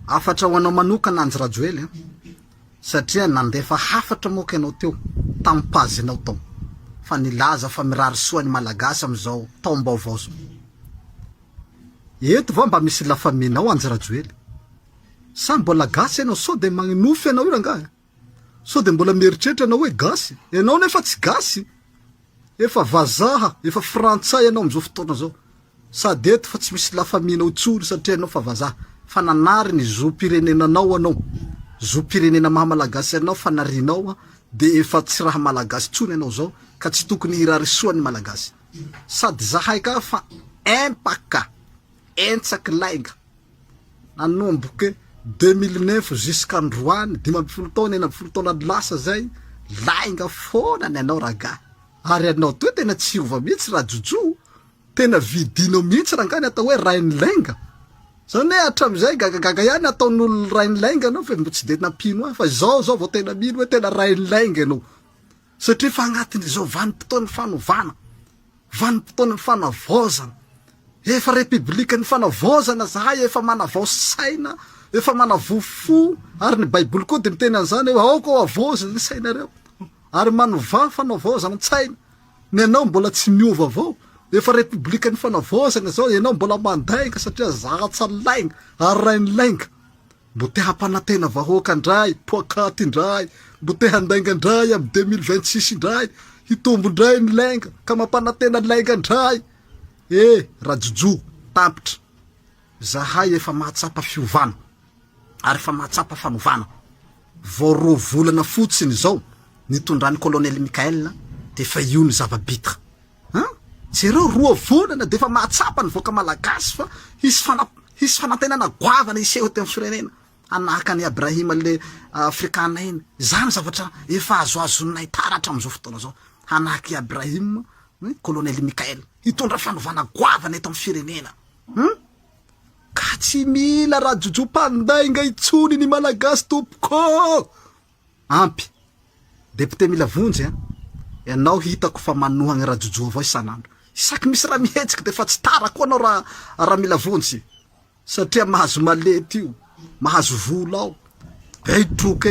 afatra ho anao manokana Anjy Rajoely satria nandefa hafatra moka ianao teo tampazy anao tao fa nilaza fa mirary soa ny malagasy am'izao taom-baovao zao. Eto va mba misy lafaminao Anjy Rajoely sa mbola gasy ianao so de magnofy ianao io rangahy so de mbola mieritreritra ianao hoe gasy ianao nefa tsy gasy efa vazaha efa frantsay ianao am'izao fotoana zao sady eto fa tsy misy lafaminao tsory satria ianao fa vazaha fa nanary ny zom-pirenenanao anao zom-pirenena maha malagasy anao fa narinao de efa tsy raha malagasy tsony ianao zao ka tsy tokony hirary soa ny malagasy sady zahay ka fa impaka entsaky lainga nanomboke 2009 jusqu'androany 12 taona 14 taona lasa zay lainga foana ny anao raga ary anao to tena tsy ova mihitsy raha jojo tena vidinao mihitsy rangany atao hoe rainy lainga zany hoe hatram'izay gagagaga ihany ataon'olo rainy lainga anao fa mbo tsy de nampino fa zao vao tena mino hoe tena rainy lainga anao satria fa agnatin'izao vanim-potoan'ny fanovana vanim-potoan'ny fanavaozana efa republika ny fanavaozana zahay efa manavao saina efa manavo fo ary ny baiboly koa de miteny an'izany hoe ao ko avoza ny sainareo ary manova fanavaozana tsaina ny anao mbola tsy miova avao efa republika ny fanavaozana zao ianao mbola mandainga satria zatsa lainga ary rainy lainga mbo te hampanantena vahoaka indray poakaty indray mbo te handainga indray amy 2026 indray hitombo indray ny lainga ka mampanantena lainga indray rajojo tampitra zahay efa mahatsapa fiovana ary efa mahatsapa fanovana vao 2 volana fotsiny zao nitondrany colonel Mikael de fa io ny zava-bitra zereo 2 volana de fa mahatsapa ny voaka malagasy fa hisy fanantenana goavana iseho teo amin'ny firenena anahaka ny Abrahima le afrikana iny zany zavatra efa azoazonay taratra am'izao fotoana zao hanahaky Abrahima colonel Mikael hitondra fanovana goavana eto amin'ny firenena ka tsy mila raha jojo pandainga itsony ny malagasy tompoko ampy député mila vonjy ianao hitako fa manohagny raha jojo avao isanandro isaky misy raha mihetsiky de fa tsy tara koa anao raha mila vonjy satria mahazo malety io mahazo vola ao beitroka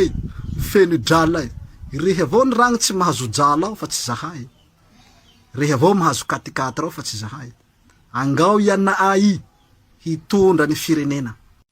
feno drala rehy avao ny ragny tsy mahazo jala ao fa tsy zahay rehy avao mahazo 4 ao fa tsy zahay angao iana ai hitondra ny firenena